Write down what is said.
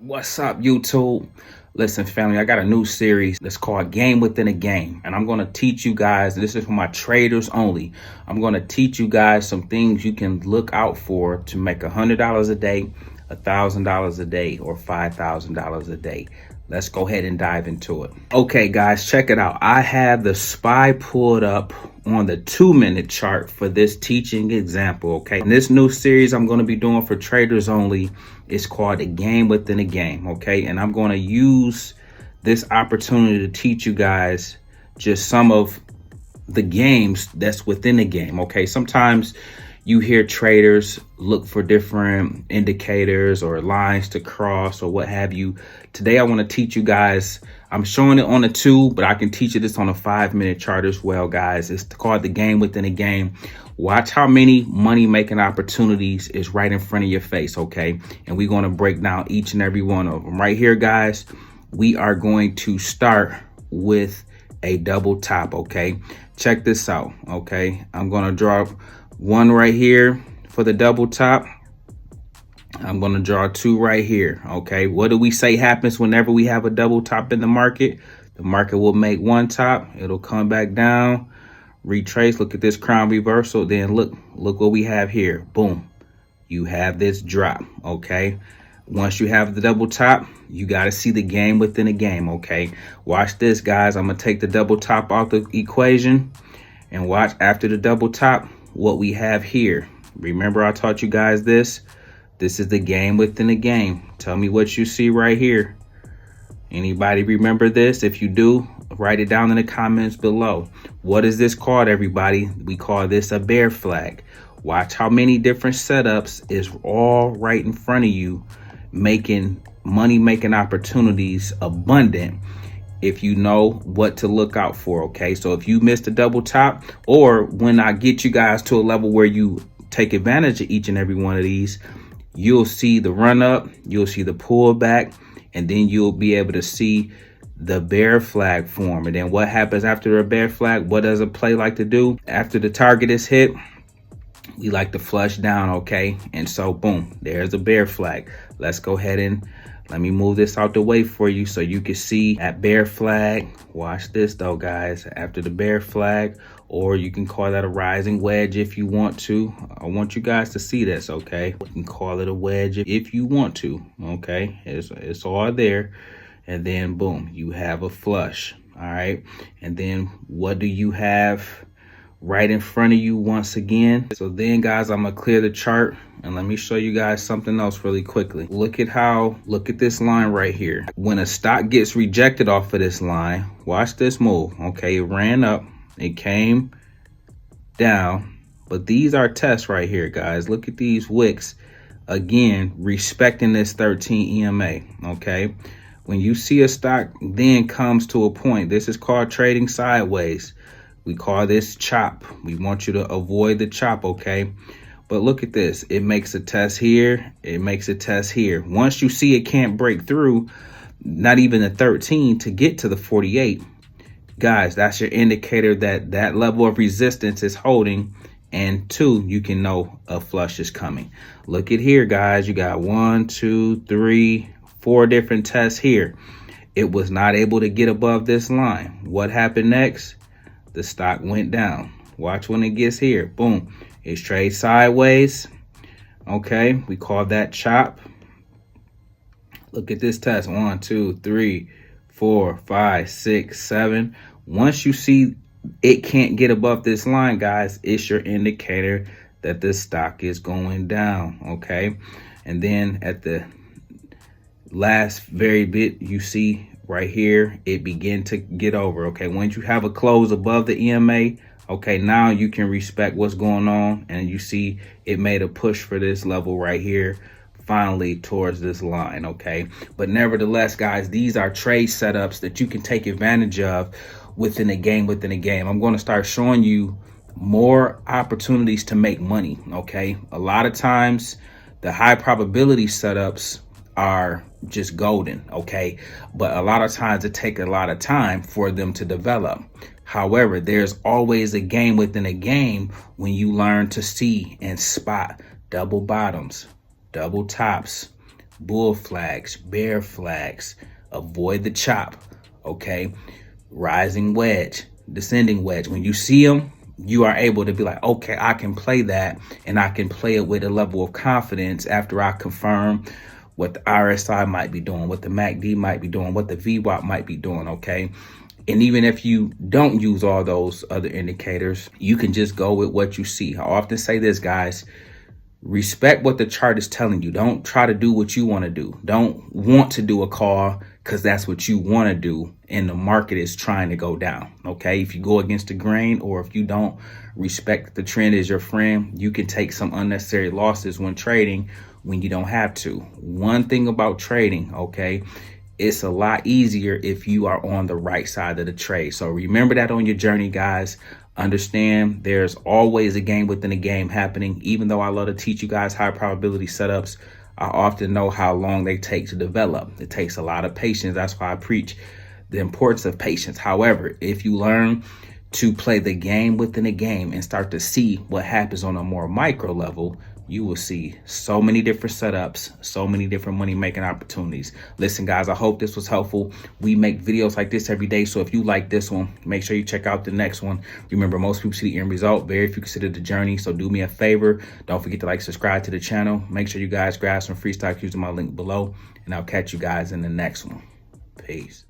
What's up, YouTube? Listen, family, I got a new series that's called Game Within a Game. And I'm going to teach you guys, this is for my traders only. I'm going to teach you guys some things you can look out for to make $100 a day, $1,000 a day, or $5,000 a day. Let's go ahead and dive into it. Okay, guys, check it out. I have the SPY pulled up on the 2-minute chart for this teaching example. Okay, in this new series I'm going to be doing for traders only, it's called a Game Within a Game. Okay, and I'm going to use this opportunity to teach you guys just some of the games that's within the game. Okay, sometimes you hear traders look for different indicators or lines to cross or what have you. Today, I want to teach you guys. I'm showing it on a 2, but I can teach you this on a 5-minute chart as well, guys. It's called the Game Within a Game. Watch how many money-making opportunities is right in front of your face, okay? And we're going to break down each and every one of them. Right here, guys, we are going to start with a double top, okay? Check this out, okay? I'm going to draw one right here for the double top. I'm going to draw 2 right here. Okay. What do we say happens whenever we have a double top in the market? The market will make one top. It'll come back down, retrace. Look at this crown reversal. Then look what we have here. Boom. You have this drop. Okay. Once you have the double top, you got to see the game within a game. Okay. Watch this, guys. I'm going to take the double top out the equation and watch after the double top what we have here. Remember, I taught you guys this. This is the game within a game. Tell me what you see right here. Anybody remember this? If you do, write it down in the comments below. What is this called, everybody? We call this a bear flag. Watch how many different setups is all right in front of you, making money-making opportunities abundant if you know what to look out for. Okay, so if you missed a double top, or when I get you guys to a level where you take advantage of each and every one of these, you'll see the run up, you'll see the pullback, and then you'll be able to see the bear flag form. And then what happens after a bear flag? What does a play like to do? After the target is hit, we like to flush down, okay? And so boom, there's a bear flag. Let's go ahead and let me move this out the way for you so you can see at bear flag. Watch this though, guys. After the bear flag, or you can call that a rising wedge if you want to. I want you guys to see this, okay? You can call it a wedge if you want to, okay? It's all there. And then boom, you have a flush, all right? And then what do you have right in front of you once again? So then, guys, I'm gonna clear the chart and let me show you guys something else really quickly. Look at this line right here. When a stock gets rejected off of this line, watch this move. Okay, it ran up, it came down, but these are tests right here, guys. Look at these wicks. Again, respecting this 13 EMA, okay? When you see a stock then comes to a point, this is called trading sideways. We call this chop. We want you to avoid the chop, okay? But look at this. It makes a test here. It makes a test here. Once you see it can't break through, not even the 13 to get to the 48, guys, that's your indicator that that level of resistance is holding. And 2, you can know a flush is coming. Look at here, guys. You got 1, 2, 3, 4 different tests here. It was not able to get above this line. What happened next? The stock went down. Watch when it gets here. Boom. It's trade sideways. Okay. We call that chop. Look at this test. 1, 2, 3, 4, 5, 6, 7. Once you see it can't get above this line, guys, it's your indicator that this stock is going down. Okay. And then at the last very bit, you see right here, it begin to get over. Okay, once you have a close above the EMA, okay, now you can respect what's going on, and you see it made a push for this level right here, finally towards this line. Okay, but nevertheless, guys, these are trade setups that you can take advantage of within a game. I'm going to start showing you more opportunities to make money. Okay, a lot of times the high probability setups are just golden, okay? But a lot of times it takes a lot of time for them to develop. However, there's always a game within a game when you learn to see and spot double bottoms, double tops, bull flags, bear flags, avoid the chop, okay? Rising wedge, descending wedge. When you see them, you are able to be like, okay, I can play that, and I can play it with a level of confidence after I confirm what the RSI might be doing, what the MACD might be doing, what the VWAP might be doing, okay? And even if you don't use all those other indicators, you can just go with what you see. I often say this, guys, respect what the chart is telling you. Don't try to do what you want to do. Don't want to do a call because that's what you want to do and the market is trying to go down, okay? If you go against the grain, or if you don't respect that the trend is your friend, you can take some unnecessary losses when trading when you don't have to. One thing about trading, okay, it's a lot easier if you are on the right side of the trade. So remember that on your journey, guys. Understand there's always a game within a game happening. Even though I love to teach you guys high probability setups, I often know how long they take to develop. It takes a lot of patience. That's why I preach the importance of patience. However, if you learn to play the game within a game and start to see what happens on a more micro level, you will see so many different setups, so many different money making opportunities. Listen, guys, I hope this was helpful. We make videos like this every day. So if you like this one, make sure you check out the next one. Remember, most people see the end result. Very few consider the journey. So do me a favor. Don't forget to like, subscribe to the channel. Make sure you guys grab some free stock using my link below. And I'll catch you guys in the next one. Peace.